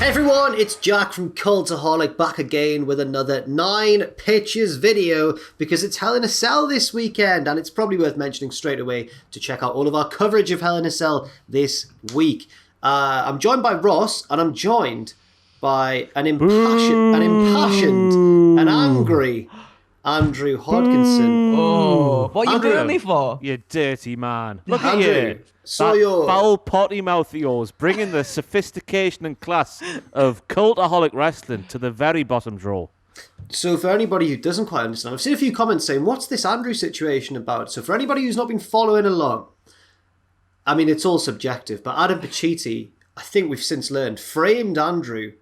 Hey everyone, it's Jack from Cultaholic back again with another 9 Pitches video because it's Hell in a Cell this weekend, and it's probably worth mentioning straight away to check out all of our coverage of Hell in a Cell this week. I'm joined by Ross, and I'm joined by an impassioned, an angry Andrew Hodkinson. Oh, what are you doing me for? You dirty man. Look Andrew, at you. so that foul potty mouth of yours, bringing the sophistication and class of Cultaholic wrestling to the very bottom drawer. So for anybody who doesn't quite understand, I've seen a few comments saying, what's this Andrew situation about? So for anybody who's not been following along, I mean, it's all subjective, but Adam Pacitti, I think we've since learned, framed Andrew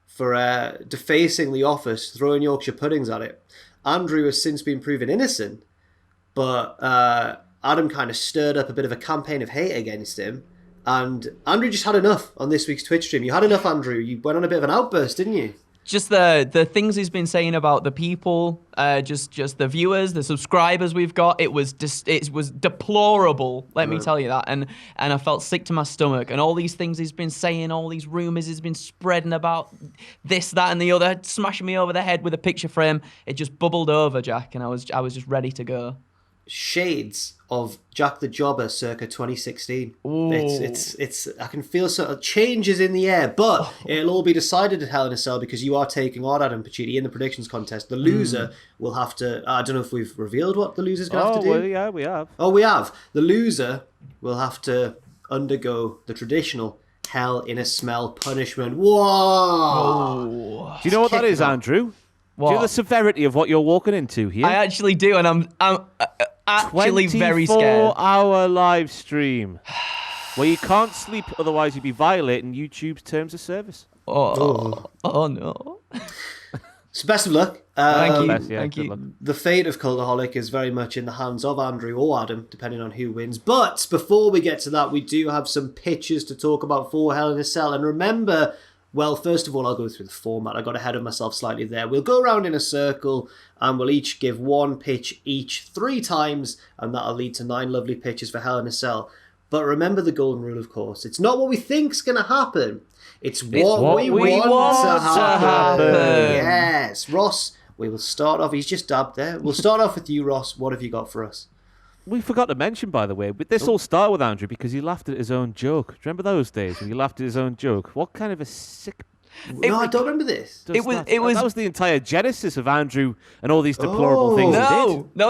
for defacing the office, throwing Yorkshire puddings at it. Andrew has since been proven innocent, but Adam kind of stirred up a bit of a campaign of hate against him, and Andrew just had enough on this week's Twitch stream. You had enough, Andrew. You went on a bit of an outburst, didn't you? Just the things he's been saying about the people, just the viewers, the subscribers we've got. It was deplorable. Let me tell you that, and I felt sick to my stomach. And all these things he's been saying, all these rumors he's been spreading about this, that, and the other, smashing me over the head with a picture frame. It just bubbled over, Jack, and I was just ready to go. Shades of Jack the Jobber circa 2016. Ooh. It's I can feel sort of changes in the air, but it'll all be decided at Hell in a Cell because you are taking on Adam Pacitti in the predictions contest. The loser will have to, I don't know if we've revealed what the loser's going to have to do. Well, yeah, we have. Oh, we have. The loser will have to undergo the traditional Hell in a Smell punishment. Whoa! Oh. Do you know what that is, Andrew? What? Do you know the severity of what you're walking into here? I actually do, and I'm actually very scared. 24-hour live stream where you can't sleep, otherwise you'd be violating YouTube's terms of service. Oh no. So best of luck. Thank you. Luck. The fate of Cultaholic is very much in the hands of Andrew or Adam, depending on who wins. But before we get to that, we do have some pitches to talk about for Hell in a Cell. And remember, well, first of all, I'll go through the format. I got ahead of myself slightly there. We'll go around in a circle and we'll each give one pitch each 3 times, and that'll lead to 9 lovely pitches for Hell in a Cell. But remember the golden rule, of course. It's not what we think's going to happen. It's what we want to happen. Yes. Ross, we will start off. He's just dabbed there. We'll start off with you, Ross. What have you got for us? We forgot to mention, by the way, but this all started with Andrew because he laughed at his own joke. Do you remember those days when he laughed at his own joke? What kind of a sick... No, I don't remember this. That was the entire genesis of Andrew and all these deplorable things he did. No,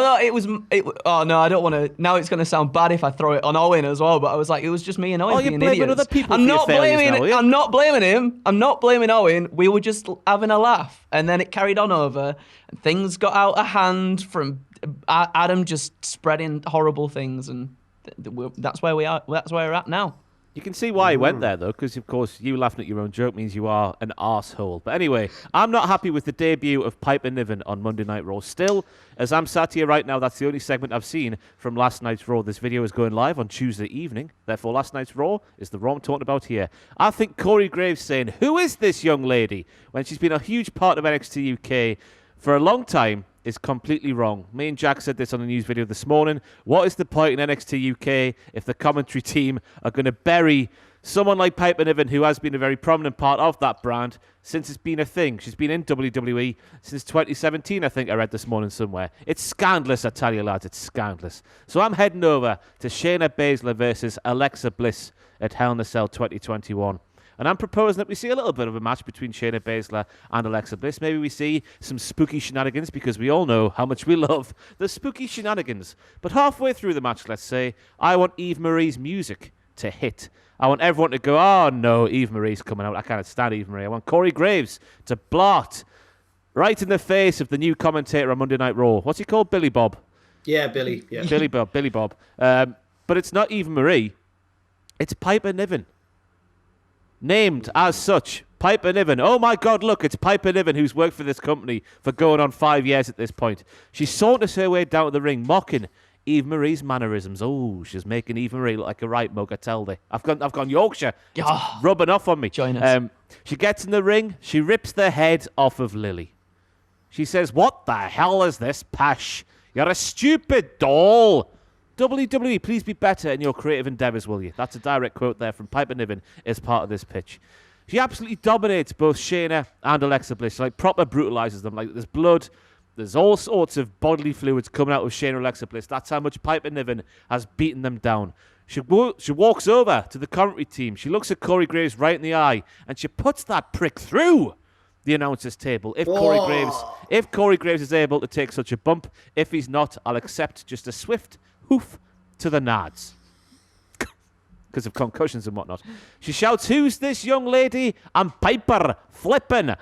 oh no, I don't want to. Now it's going to sound bad if I throw it on Owen as well, but I was like, it was just me and Owen being idiots. Other people I'm not blaming him. I'm not blaming Owen. We were just having a laugh, and then it carried on over, and things got out of hand from Adam just spreading horrible things, and that's where we are. That's where we're at now. You can see why he went there, though, because, of course, you laughing at your own joke means you are an arsehole. But anyway, I'm not happy with the debut of Piper Niven on Monday Night Raw. Still, as I'm sat here right now, that's the only segment I've seen from last night's Raw. This video is going live on Tuesday evening. Therefore, last night's Raw is the Raw I'm talking about here. I think Corey Graves saying, "Who is this young lady?" when she's been a huge part of NXT UK for a long time is completely wrong. Me and Jack said this on a news video this morning. What is the point in NXT UK if the commentary team are going to bury someone like Piper Niven, who has been a very prominent part of that brand since it's been a thing? She's been in WWE since 2017, I think I read this morning somewhere. It's scandalous, I tell you, lads. It's scandalous. So I'm heading over to Shayna Baszler versus Alexa Bliss at Hell in a Cell 2021. And I'm proposing that we see a little bit of a match between Shayna Baszler and Alexa Bliss. Maybe we see some spooky shenanigans, because we all know how much we love the spooky shenanigans. But halfway through the match, let's say, I want Eve Marie's music to hit. I want everyone to go, "Oh no, Eve Marie's coming out. I can't stand Eve Marie." I want Corey Graves to blart right in the face of the new commentator on Monday Night Raw. What's he called? Billy Bob. Yeah, Billy. Yeah. Billy Bob. But it's not Eve Marie. It's Piper Niven. Named as such, Piper Niven. Oh my God, look, it's Piper Niven, who's worked for this company for going on 5 years at this point. She saunters her way down to the ring, mocking Eve Marie's mannerisms. Oh, she's making Eve Marie look like a right mug, I tell thee. I've gone Yorkshire. It's rubbing off on me. Join us. She gets in the ring. She rips the head off of Lily. She says, "What the hell is this, Pash? You're a stupid doll. WWE, please be better in your creative endeavours, will you?" That's a direct quote there from Piper Niven as part of this pitch. She absolutely dominates both Shayna and Alexa Bliss. She like proper brutalizes them. Like there's blood, there's all sorts of bodily fluids coming out of Shayna and Alexa Bliss. That's how much Piper Niven has beaten them down. She walks over to the commentary team. She looks at Corey Graves right in the eye, and she puts that prick through the announcer's table. If Corey Graves is able to take such a bump, if he's not, I'll accept just a swift hoof to the nads. Because of concussions and whatnot. She shouts, "Who's this young lady?" "I'm Piper Flippin'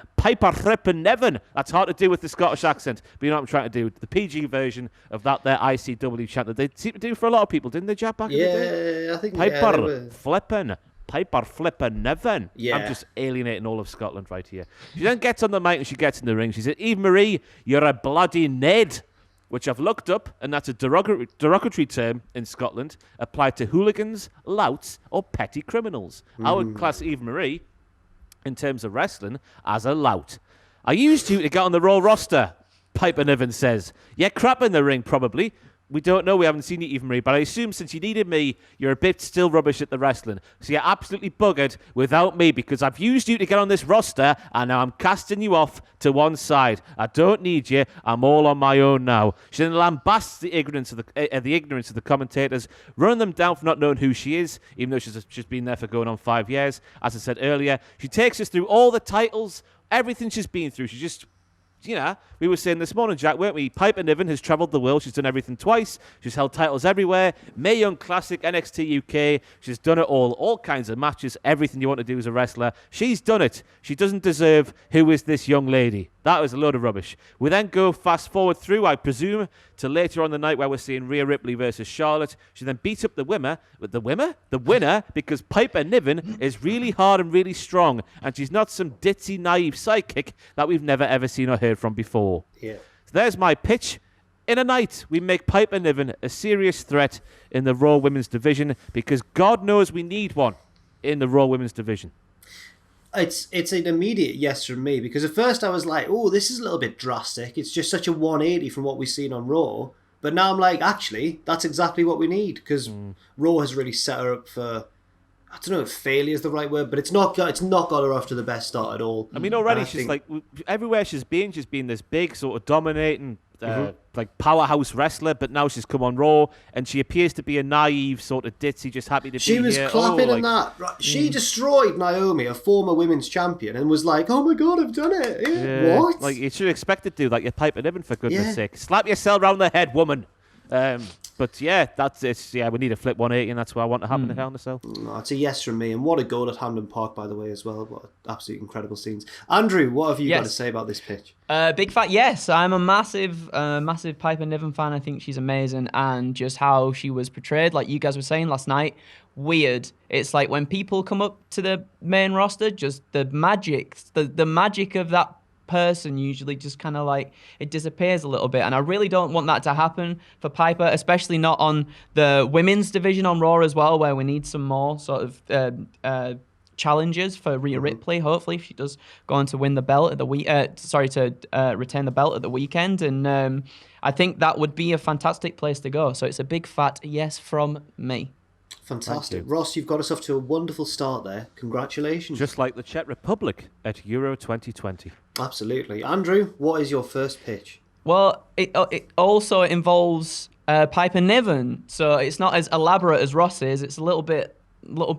Niven." That's hard to do with the Scottish accent, but you know what I'm trying to do. The PG version of that there ICW chant that they seem to do for a lot of people, didn't they, Jack, back in the day? Yeah, I think Piper Flippin' Niven. Yeah. I'm just alienating all of Scotland right here. She then gets on the mic and she gets in the ring. She said, "Eve Marie, you're a bloody Ned." Which I've looked up, and that's a derogatory term in Scotland applied to hooligans, louts, or petty criminals. I would class Eve Marie, in terms of wrestling, as a lout. "I used you to get on the Raw roster," Piper Niven says. "Yeah, crap in the ring, probably. We don't know. We haven't seen you, Eve Marie. But I assume since you needed me, you're a bit still rubbish at the wrestling. So you're absolutely buggered without me because I've used you to get on this roster and now I'm casting you off to one side. I don't need you. I'm all on my own now." She then lambasts the ignorance of the commentators, running them down for not knowing who she is, even though she's been there for going on 5 years. As I said earlier, she takes us through all the titles, everything she's been through. She just... You know, we were saying this morning, Jack, weren't we? Piper Niven has travelled the world. She's done everything twice. She's held titles everywhere. Mae Young Classic, NXT UK. She's done it all kinds of matches, everything you want to do as a wrestler. She's done it. She doesn't deserve "Who is this young lady?" That was a load of rubbish. We then go fast forward through, I presume, to later on the night where we're seeing Rhea Ripley versus Charlotte. She then beats up the winner, because Piper Niven is really hard and really strong, and she's not some ditzy, naive sidekick that we've never ever seen or heard from before. Yeah. So there's my pitch. In a night, we make Piper Niven a serious threat in the Raw Women's Division, because God knows we need one in the Raw Women's Division. It's an immediate yes from me, because at first I was like, oh, this is a little bit drastic. It's just such a 180 from what we've seen on Raw. But now I'm like, actually, that's exactly what we need, because Raw has really set her up for, I don't know if failure is the right word, but it's not got her off to the best start at all. I mean, already she's like, everywhere she's been this big sort of dominating, like powerhouse wrestler, but now she's come on Raw and she appears to be a naive sort of ditzy, just happy to be here. She was clapping and that. Right. She destroyed Naomi, a former women's champion, and was like, "Oh my God, I've done it." Yeah. What? Like, you should expect it to, like, you're Piper Niven, for goodness sake. Slap yourself round the head, woman. But yeah, that's it. Yeah, we need a flip 180, and that's what I want to happen in Hell in a Cell. No, it's a yes from me, and what a goal at Hampden Park, by the way, as well. What absolutely incredible scenes. Andrew, what have you got to say about this pitch? Big fat yes. I'm a massive Piper Niven fan. I think she's amazing, and just how she was portrayed, like you guys were saying last night, weird. It's like when people come up to the main roster, just the magic of that person usually just kind of like it disappears a little bit, and I really don't want that to happen for Piper, especially not on the women's division on Raw as well, where we need some more sort of challenges for Rhea Ripley. Hopefully, if she does go on to win the belt at the retain the belt at the weekend, and I think that would be a fantastic place to go. So it's a big fat yes from me. Fantastic. Ross, you've got us off to a wonderful start there. Congratulations. Just like the Czech Republic at Euro 2020. Absolutely. Andrew, what is your first pitch? Well, it also involves Piper Niven, so it's not as elaborate as Ross is. It's a little bit not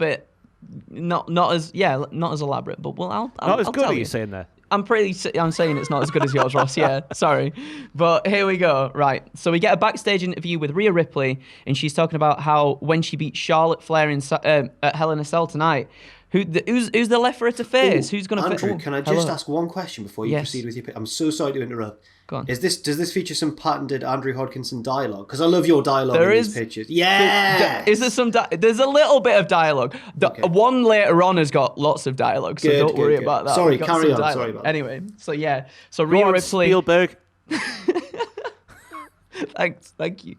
as elaborate, but I'll not as good, tell are you saying there? I'm saying it's not as good as yours, Ross. Yeah, sorry. But here we go. Right. So we get a backstage interview with Rhea Ripley, and she's talking about how when she beat Charlotte Flair at Hell in a Cell tonight, who's the left for her to face? Who's going to face? Andrew, can I just ask one question before you proceed with your pitch? I'm so sorry to interrupt. Go on. Does this feature some patented Andrew Hodkinson dialogue? Because I love your dialogue in these pitches. Yeah! Is there some... There's a little bit of dialogue. One later on has got lots of dialogue, so don't worry about that. Sorry, carry on. Sorry about that. Anyway, so yeah. So Rhea Ripley... Spielberg. Thank you.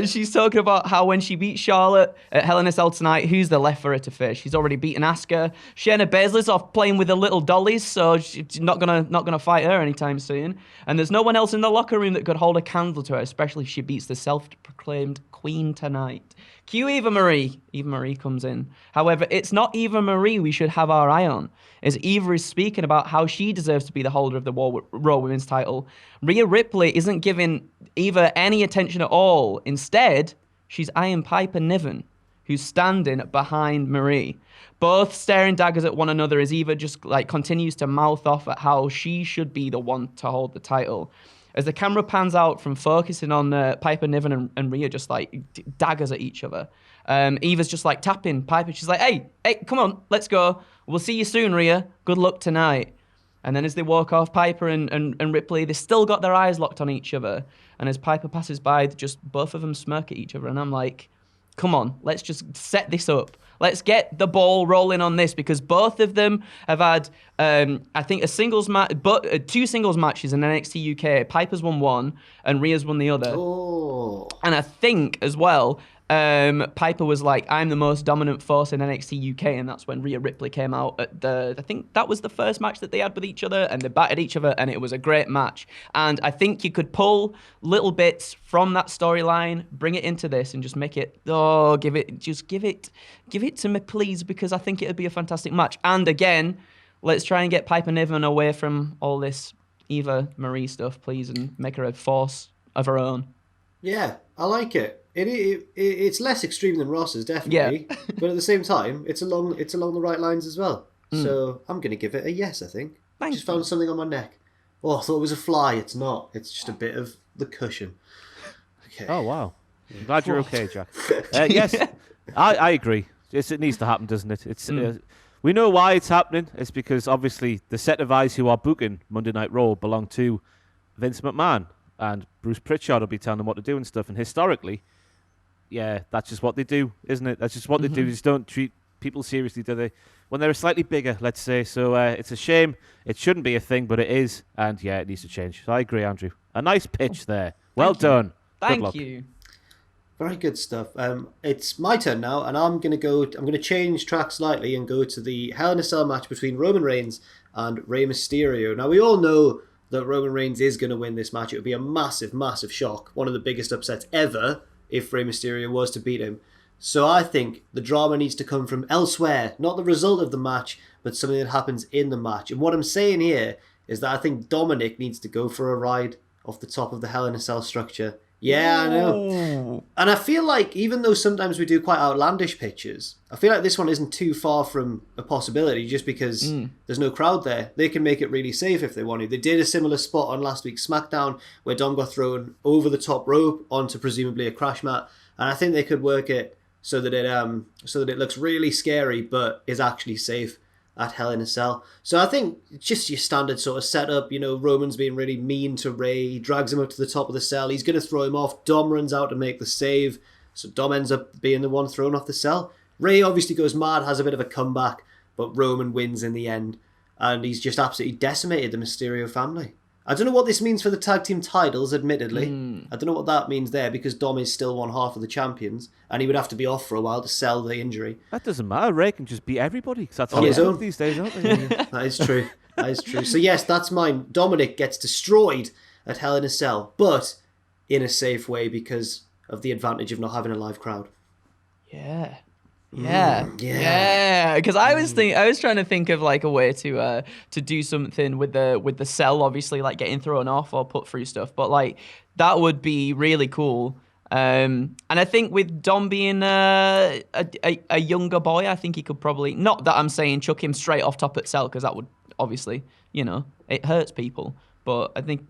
She's talking about how when she beat Charlotte at Hell in a Cell tonight, who's the left for her to face? She's already beaten Asuka. Shayna Baszler's off playing with the little dollies, so she's not gonna fight her anytime soon. And there's no one else in the locker room that could hold a candle to her, especially if she beats the self-proclaimed queen tonight. Cue Eva Marie. Eva Marie comes in. However, it's not Eva Marie we should have our eye on, as Eva is speaking about how she deserves to be the holder of the Raw Women's title. Rhea Ripley isn't giving Eva any attention at all. Instead, she's eyeing Piper Niven, who's standing behind Marie. Both staring daggers at one another as Eva just like continues to mouth off at how she should be the one to hold the title. As the camera pans out from focusing on Piper Niven and Rhea just like daggers at each other. Eva's just like tapping Piper. She's like, hey, come on, let's go. We'll see you soon, Rhea. Good luck tonight. And then as they walk off, Piper and Ripley, they still got their eyes locked on each other. And as Piper passes by, just both of them smirk at each other. And I'm like, come on, let's just set this up. Let's get the ball rolling on this, because both of them have had, I think, a singles match, but 2 singles matches in NXT UK. Piper's won one, and Rhea's won the other. Oh. And I think as well, Piper was like, I'm the most dominant force in NXT UK, and that's when Rhea Ripley came out at I think that was the first match that they had with each other, and they battered each other, and it was a great match. And I think you could pull little bits from that storyline, bring it into this, and just make it, give it to me, please, because I think it would be a fantastic match. And again, let's try and get Piper Niven away from all this Eva Marie stuff, please, and make her a force of her own. Yeah, I like it. It's less extreme than Ross's, definitely. Yeah. But at the same time, it's along the right lines as well. So I'm going to give it a yes, I think. Thanks. Just found something on my neck. Oh, I thought it was a fly. It's not. It's just a bit of the cushion. Okay. Oh, wow. I'm glad you're okay, Jack. Yes, I agree. It needs to happen, doesn't it? It's we know why it's happening. It's because, obviously, the set of eyes who are booking Monday Night Raw belong to Vince McMahon. And Bruce Pritchard will be telling them what to do and stuff. And historically, yeah, that's just what they do, isn't it? That's just what they do. They just don't treat people seriously, do they? When they're slightly bigger, let's say. So it's a shame. It shouldn't be a thing, but it is. And yeah, it needs to change. So I agree, Andrew. A nice pitch there. Well done. Thank you. Very good stuff. It's my turn now, and I'm going to change track slightly and go to the Hell in a Cell match between Roman Reigns and Rey Mysterio. Now, we all know that Roman Reigns is going to win this match. It would be a massive, massive shock. One of the biggest upsets ever if Rey Mysterio was to beat him. So I think the drama needs to come from elsewhere, not the result of the match, but something that happens in the match. And what I'm saying here is that I think Dominic needs to go for a ride off the top of the Hell in a Cell structure. Yeah, I know. And I feel like, even though sometimes we do quite outlandish pitches, I feel like this one isn't too far from a possibility, just because there's no crowd there. They can make it really safe if they want to. They did a similar spot on last week's SmackDown, where Dom got thrown over the top rope onto presumably a crash mat, and I think they could work it so that it looks really scary, but is actually safe at Hell in a Cell. So I think just your standard sort of setup, Roman's being really mean to Rey, he drags him up to the top of the cell, he's going to throw him off, Dom runs out to make the save, so Dom ends up being the one thrown off the cell. Rey obviously goes mad, has a bit of a comeback, but Roman wins in the end, and he's just absolutely decimated the Mysterio family. I don't know what this means for the tag team titles, admittedly. I don't know what that means there, because Dom is still one half of the champions, and he would have to be off for a while to sell the injury. That doesn't matter. Rey can just beat everybody, because that's on his own these days, aren't they? That is true. That is true. So yes, that's mine. Dominic gets destroyed at Hell in a Cell, but in a safe way because of the advantage of not having a live crowd. Yeah. Because I was trying to think of like a way to do something with the cell, obviously, like getting thrown off or put through stuff, but like that would be really cool. And I think with Dom being a younger boy, I think he could probably, not that I'm saying chuck him straight off top at cell, because that would obviously, it hurts people, but I think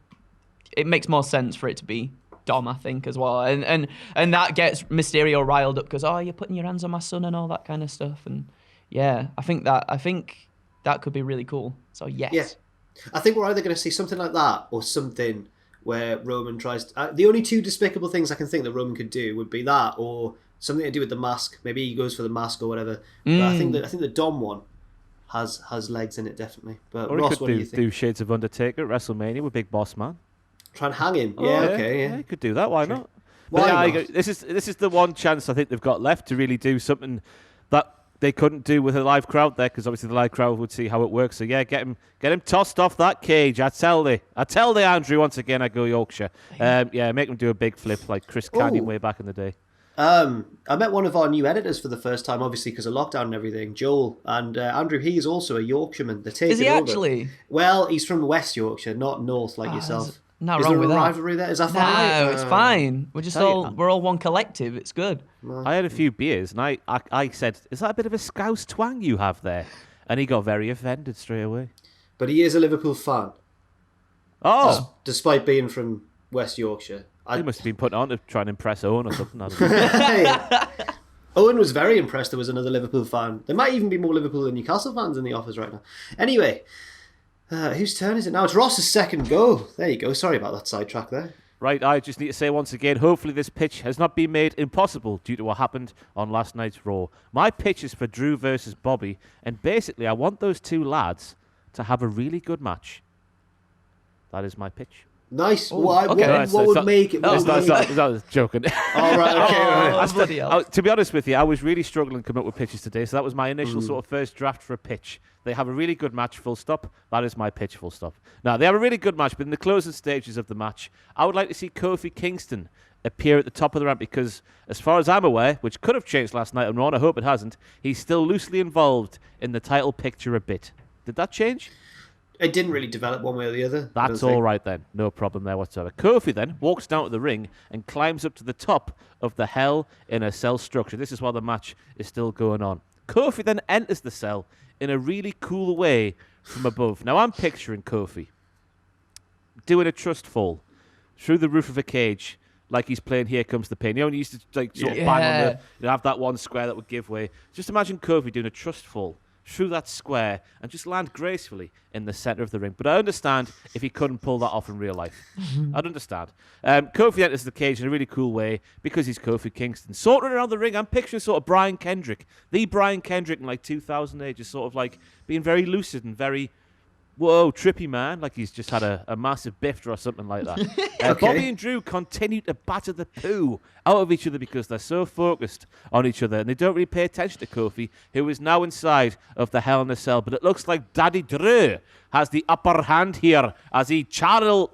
it makes more sense for it to be Dom, I think, as well, and that gets Mysterio riled up because you're putting your hands on my son and all that kind of stuff, and yeah, I think that could be really cool. So yes, yeah, I think we're either going to see something like that or something where Roman tries to, the only two despicable things I can think that Roman could do would be that or something to do with the mask. Maybe he goes for the mask or whatever. But I think the Dom one has legs in it, definitely. But or Ross, he could what do you think? Do Shades of Undertaker at WrestleMania with Big Boss Man. Try and hang him. Yeah, you could do that. Why not? Why not? This is the one chance I think they've got left to really do something that they couldn't do with a live crowd there, because obviously the live crowd would see how it works. So yeah, get him tossed off that cage. I tell thee, Andrew, once again, I go Yorkshire. Make him do a big flip like Chris Canyon way back in the day. I met one of our new editors for the first time, obviously because of lockdown and everything, Joel. And Andrew, he is also a Yorkshireman. They're taking Is he over. actually? Well, he's from West Yorkshire, not North like yourself. Not is wrong there with a that. rivalry there? Is that fine? No, it's fine. We're all one collective. It's good. I had a few beers, and I said, "Is that a bit of a Scouse twang you have there?" And he got very offended straight away. But he is a Liverpool fan. Oh, Despite being from West Yorkshire. he must have been put on to try and impress Owen or something. I don't know. Owen was very impressed there was another Liverpool fan. There might even be more Liverpool than Newcastle fans in the office right now. Anyway, whose turn is it now? It's Ross's second go. There you go. Sorry about that sidetrack there. Right, I just need to say once again, hopefully this pitch has not been made impossible due to what happened on last night's Raw. My pitch is for Drew versus Bobby, and basically I want those two lads to have a really good match. That is my pitch. Nice. Ooh, What okay. would make it? I was joking. All right, okay. Oh, bloody hell. To be honest with you, I was really struggling to come up with pitches today, so that was my initial sort of first draft for a pitch. They have a really good match, full stop. That is my pitch, full stop. Now, they have a really good match, but in the closing stages of the match, I would like to see Kofi Kingston appear at the top of the ramp because, as far as I'm aware, which could have changed last night on Raw, and I hope it hasn't, he's still loosely involved in the title picture a bit. Did that change? It didn't really develop one way or the other. That's all right then. No problem there whatsoever. Kofi then walks down to the ring and climbs up to the top of the Hell in a Cell structure. This is while the match is still going on. Kofi then enters the cell in a really cool way from above. Now I'm picturing Kofi doing a trust fall through the roof of a cage like he's playing Here Comes the Pain. You know, when he used to like sort of bang on have that one square that would give way. Just imagine Kofi doing a trust fall through that square and just land gracefully in the center of the ring. But I understand if he couldn't pull that off in real life. I'd understand. Kofi enters the cage in a really cool way because he's Kofi Kingston. Sorting around the ring, I'm picturing sort of Brian Kendrick. The Brian Kendrick in like 2008, just sort of like being very lucid and very, whoa, trippy man, like he's just had a massive bifter or something like that. Okay. Bobby and Drew continue to batter the poo out of each other because they're so focused on each other and they don't really pay attention to Kofi, who is now inside of the Hell in a Cell. But it looks like Daddy Drew has the upper hand here as he channels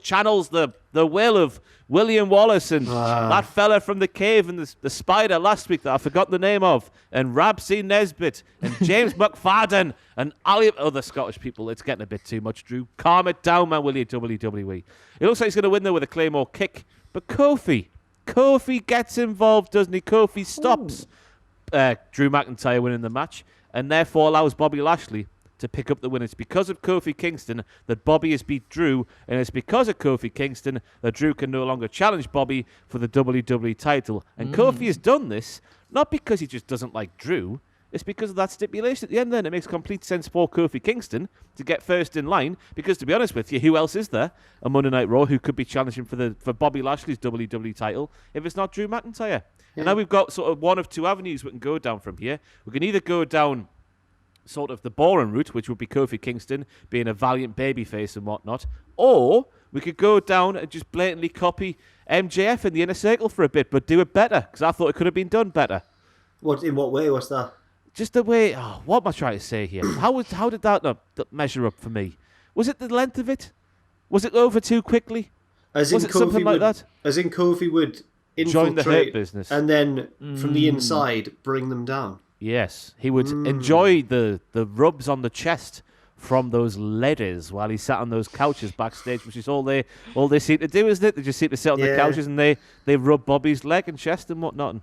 the will of William Wallace and that fella from the cave and the spider last week that I forgot the name of, and Rabsy Nesbitt and James McFadden and other Scottish people. It's getting a bit too much, Drew. Calm it down, man, will you, WWE? It looks like he's going to win there with a Claymore kick, but Kofi gets involved, doesn't he? Kofi stops Drew McIntyre winning the match and therefore allows Bobby Lashley to pick up the win. It's because of Kofi Kingston that Bobby has beat Drew, and it's because of Kofi Kingston that Drew can no longer challenge Bobby for the WWE title. And Kofi has done this not because he just doesn't like Drew. It's because of that stipulation at the end then. It makes complete sense for Kofi Kingston to get first in line because, to be honest with you, who else is there on Monday Night Raw who could be challenging for Bobby Lashley's WWE title if it's not Drew McIntyre? Yeah. And now we've got sort of one of two avenues we can go down from here. We can either go down sort of the boring route, which would be Kofi Kingston being a valiant babyface and whatnot, or we could go down and just blatantly copy MJF in the Inner Circle for a bit, but do it better, because I thought it could have been done better. In what way? What's that? Just the way, what am I trying to say here? How did that not measure up for me? Was it the length of it? Was it over too quickly? Was it something like that? As in Kofi would infiltrate join the Hurt Business and then from the inside bring them down. Yes, he would enjoy the rubs on the chest from those ladies while he sat on those couches backstage, which is all they seem to do, isn't it? They just seem to sit on the couches and they rub Bobby's leg and chest and whatnot.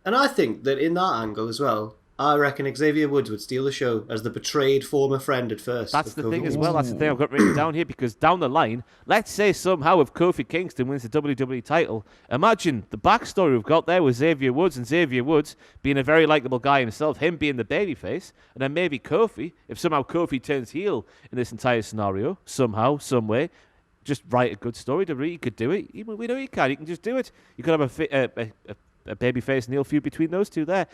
And I think that in that angle as well, I reckon Xavier Woods would steal the show as the betrayed former friend at first. That's the thing as well. That's the thing I've got written down here, because down the line, let's say somehow if Kofi Kingston wins the WWE title, imagine the backstory we've got there with Xavier Woods, and Xavier Woods being a very likable guy himself, him being the babyface, and then maybe Kofi, if somehow Kofi turns heel in this entire scenario, somehow, some way, just write a good story to Rhea. You could do it. We know you can. You can just do it. You could have a babyface and heel feud between those two there.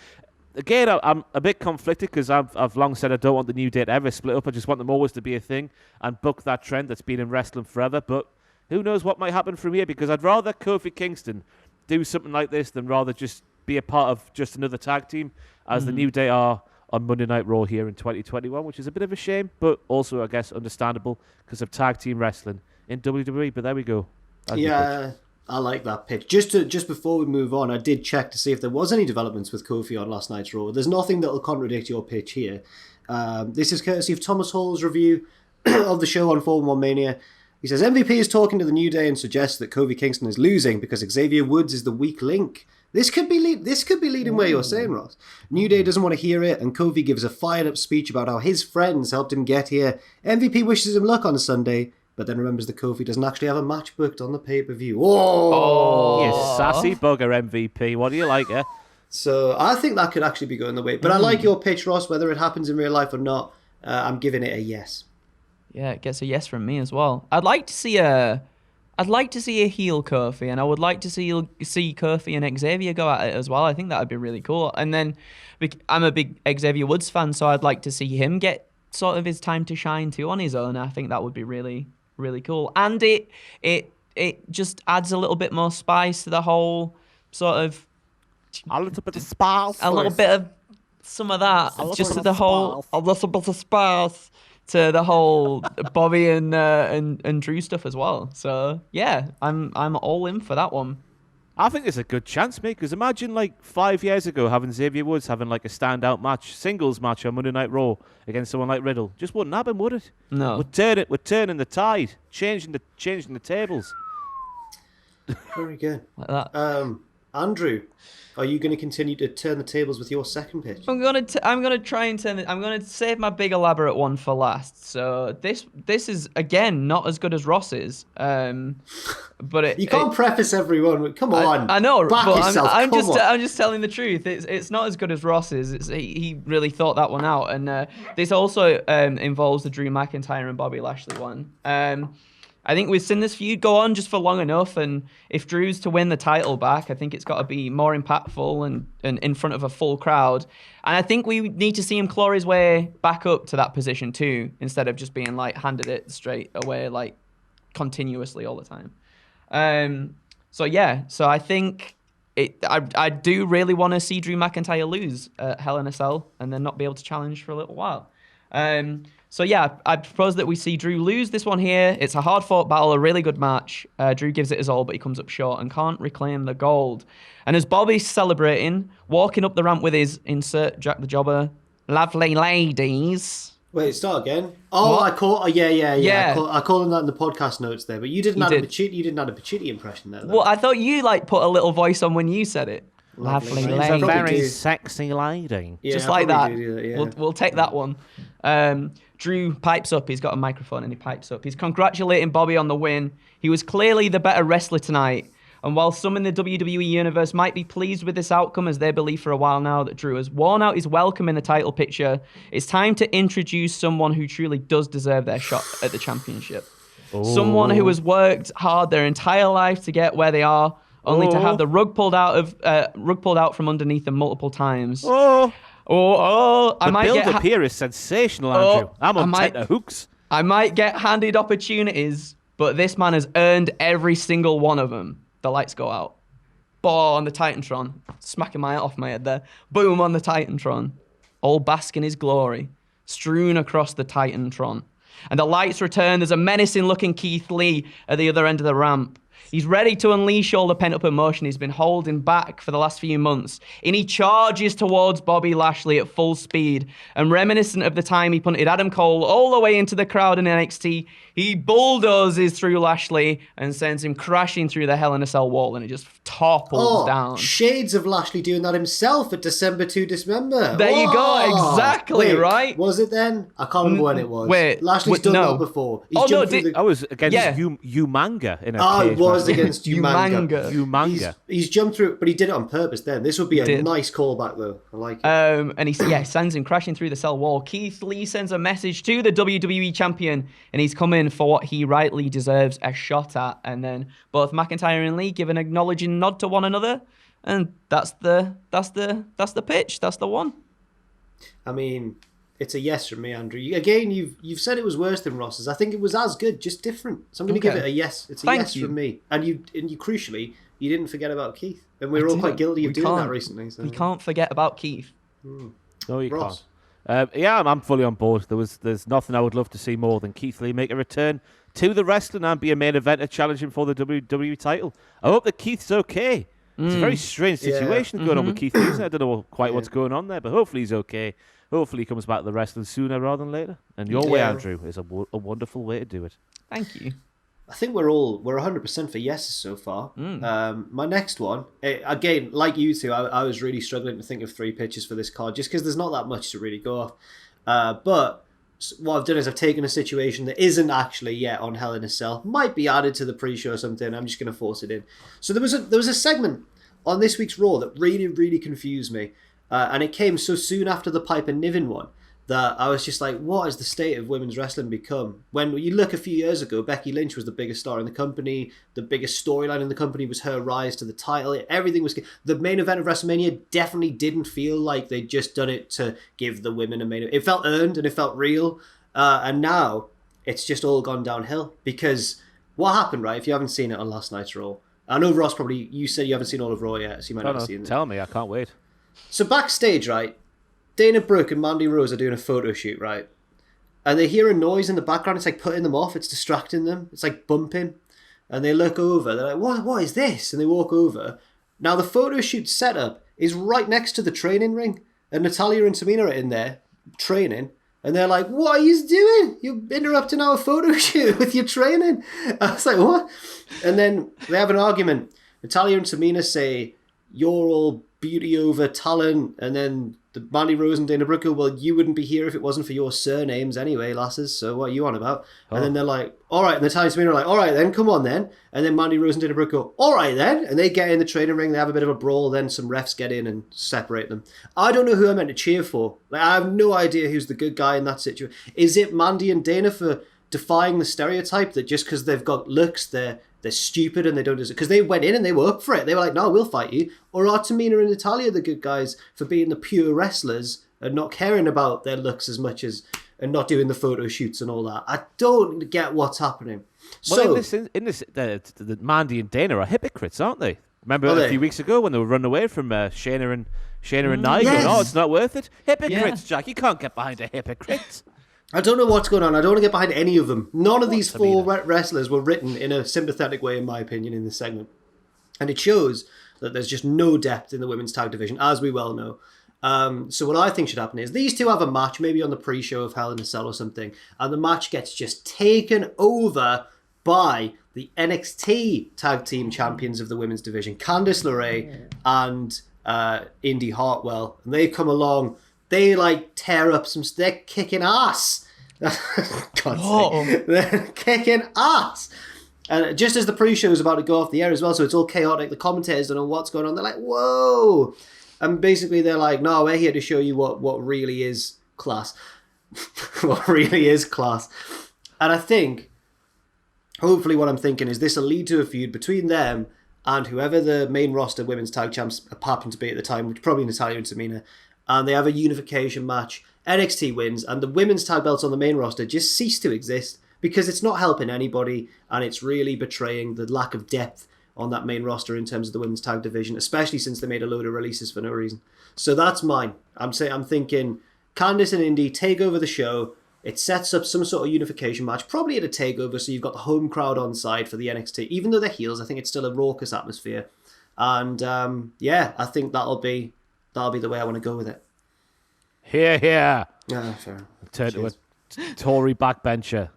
Again, I'm a bit conflicted because I've long said I don't want the New Day to ever split up. I just want them always to be a thing and buck that trend that's been in wrestling forever. But who knows what might happen from here, because I'd rather Kofi Kingston do something like this than rather just be a part of just another tag team as the New Day are on Monday Night Raw here in 2021, which is a bit of a shame, but also, I guess, understandable because of tag team wrestling in WWE. But there we go. Yeah, I like that pitch. Just before we move on, I did check to see if there was any developments with Kofi on last night's Raw. There's nothing that will contradict your pitch here. This is courtesy of Thomas Hall's review of the show on 411 Mania. He says, MVP is talking to the New Day and suggests that Kofi Kingston is losing because Xavier Woods is the weak link. This could be leading where you're saying, Ross. New Day doesn't want to hear it, and Kofi gives a fired-up speech about how his friends helped him get here. MVP wishes him luck on Sunday, but then remembers that Kofi doesn't actually have a match booked on the pay-per-view. Oh! You sassy bugger, MVP. What do you like, eh? So I think that could actually be going the way. But I like your pitch, Ross, whether it happens in real life or not. I'm giving it a yes. Yeah, it gets a yes from me as well. I'd like to see a heel Kofi, and I would like to see Kofi and Xavier go at it as well. I think that would be really cool. And then I'm a big Xavier Woods fan, so I'd like to see him get sort of his time to shine too on his own. I think that would be really, really cool. And it just adds a little bit more spice to the whole sort of a little bit of spice. A little bit of some of that. Just to the whole a little bit of spice to the whole Bobby and Drew stuff as well. So yeah, I'm all in for that one. I think there's a good chance, mate, because imagine like 5 years ago having Xavier Woods having like a standout match, singles match on Monday Night Raw against someone like Riddle. Just wouldn't happen, would it? No. We're turning the tide, changing the tables. Very good. Like that. Andrew, are you going to continue to turn the tables with your second pitch? I'm gonna try and turn it. I'm gonna save my big elaborate one for last. So this is again not as good as Ross's. But you can't preface everyone. Come on, I know, back but yourself. I'm just telling the truth. It's not as good as Ross's. He really thought that one out, and this also involves the Drew McIntyre and Bobby Lashley one. I think we've seen this feud go on just for long enough, and if Drew's to win the title back, I think it's got to be more impactful and in front of a full crowd. And I think we need to see him claw his way back up to that position too, instead of just being like handed it straight away like continuously all the time. So I think I do really want to see Drew McIntyre lose at Hell in a Cell and then not be able to challenge for a little while. So yeah, I propose that we see Drew lose this one here. It's a hard-fought battle, a really good match. Drew gives it his all, but he comes up short and can't reclaim the gold. And as Bobby's celebrating, walking up the ramp with his insert Jack the Jobber, lovely ladies. Wait, start again. Oh, what? Yeah. I called him that in the podcast notes there, but you didn't add a Pacitti impression there. Though. Well, I thought you put a little voice on when you said it. Lovely lady. She's a very sexy lady. Yeah, just like that. We'll take that one. Drew pipes up. He's got a microphone and he pipes up. He's congratulating Bobby on the win. He was clearly the better wrestler tonight. And while some in the WWE Universe might be pleased with this outcome, as they believe for a while now that Drew has worn out his welcome in the title picture, it's time to introduce someone who truly does deserve their shot at the championship. Oh. Someone who has worked hard their entire life to get where they are, only to have the rug pulled out from underneath them multiple times. The build-up here is sensational, Andrew. I'm on tenterhooks. I might get handed opportunities, but this man has earned every single one of them. The lights go out. Ball on the Titantron. Smacking my hat off my head there. Boom on the Titantron. All bask in his glory. Strewn across the Titantron. And the lights return. There's a menacing-looking Keith Lee at the other end of the ramp. He's ready to unleash all the pent-up emotion he's been holding back for the last few months. And he charges towards Bobby Lashley at full speed. And reminiscent of the time he punted Adam Cole all the way into the crowd in NXT, he bulldozes through Lashley and sends him crashing through the Hell in a Cell wall, and it just topples down. Shades of Lashley doing that himself at December to Dismember. There you go, exactly. Wait, right? Was it then? I can't remember when it was. Lashley's done that before. I was against Umanga in a cage. It was against Umanga. He's jumped through, but he did it on purpose then. This would be a nice callback though. I like it. And he sends him crashing through the cell wall. Keith Lee sends a message to the WWE champion, and he's coming for what he rightly deserves a shot at. And then both McIntyre and Lee give an acknowledging nod to one another, and that's the pitch. That's the one. I mean, it's a yes from me, Andrew. Again, you've said it was worse than Ross's. I think it was as good, just different. So I'm going to give it a yes. It's a yes from me. And you crucially, you didn't forget about Keith. And we're all quite guilty of doing that recently. So. We can't forget about Keith. No, you can't. Yeah, I'm fully on board. There's nothing I would love to see more than Keith Lee make a return to the wrestling and be a main eventer challenging for the WWE title. I hope that Keith's okay. It's a very strange situation going on with Keith Lee. I don't know quite what's going on there, but hopefully he's okay. Hopefully he comes back to the wrestling sooner rather than later. And your way, Andrew, is a wonderful way to do it. Thank you. I think we're 100% for yeses so far. My next one, again, like you two, I was really struggling to think of 3 pitches for this card just because there's not that much to really go off. But what I've done is I've taken a situation that isn't actually yet on Hell in a Cell, might be added to the pre-show or something. I'm just going to force it in. So there was a segment on this week's Raw that really, really confused me, and it came so soon after the Piper Niven one that I was just like, what has the state of women's wrestling become? When you look a few years ago, Becky Lynch was the biggest star in the company. The biggest storyline in the company was her rise to the title. Everything was... The main event of WrestleMania definitely didn't feel like they'd just done it to give the women a main event. It felt earned and it felt real. And now it's just all gone downhill. Because what happened, right, if you haven't seen it on last night's Raw... I know, Ross, probably... You said you haven't seen all of Raw yet, so you might not have seen it. Tell me, I can't wait. So backstage, right... Dana Brooke and Mandy Rose are doing a photo shoot, right? And they hear a noise in the background. It's like putting them off. It's distracting them. It's like bumping. And they look over. They're like, what is this? And they walk over. Now, the photo shoot setup is right next to the training ring. And Natalya and Tamina are in there training. And they're like, what are you doing? You're interrupting our photo shoot with your training. I was like, what? And then they have an argument. Natalya and Tamina say, you're all beauty over talent. And then the Mandy Rose and Dana Brooke go, well, you wouldn't be here if it wasn't for your surnames anyway, lasses. So what are you on about? Oh. And then they're like, all right. And Natalya and Tamina are like, all right then, come on then. And then Mandy Rose and Dana Brooke go, all right then. And they get in the training ring. They have a bit of a brawl. Then some refs get in and separate them. I don't know who I'm meant to cheer for. Like, I have no idea who's the good guy in that situation. Is it Mandy and Dana for defying the stereotype that just because they've got looks, they're stupid and they don't deserve it? Because they went in and they were up for it. They were like, no, we'll fight you. Or are Tamina and Natalya the good guys for being the pure wrestlers and not caring about their looks as much as, and not doing the photo shoots and all that? I don't get what's happening. Well, in this, the Mandy and Dana are hypocrites, aren't they? Remember a few weeks ago when they were running away from Shayna and Niven? Yes. Oh, it's not worth it. Hypocrites, Jack. You can't get behind a hypocrite. I don't know what's going on. I don't want to get behind any of them. None of these 4 wrestlers were written in a sympathetic way, in my opinion, in this segment. And it shows that there's just no depth in the women's tag division, as we well know. So what I think should happen is these two have a match, maybe on the pre-show of Hell in a Cell or something, and the match gets just taken over by the NXT tag team champions of the women's division, Candice LeRae and Indy Hartwell. And they come along... They tear up they're kicking ass. They're kicking ass. And just as the pre-show is about to go off the air as well, so it's all chaotic. The commentators don't know what's going on. They're like, whoa. And basically they're like, no, we're here to show you what really is class. What really is class. And I think, hopefully what I'm thinking is this will lead to a feud between them and whoever the main roster women's tag champs happen to be at the time, which probably Natalya and Tamina. And they have a unification match. NXT wins, and the women's tag belts on the main roster just cease to exist because it's not helping anybody, and it's really betraying the lack of depth on that main roster in terms of the women's tag division, especially since they made a load of releases for no reason. So that's mine. I'm thinking Candice and Indy take over the show. It sets up some sort of unification match, probably at a takeover, so you've got the home crowd on side for the NXT. Even though they're heels, I think it's still a raucous atmosphere. And I think that'll be the way I want to go with it. Here. Yeah, fair. Turn to a Tory backbencher.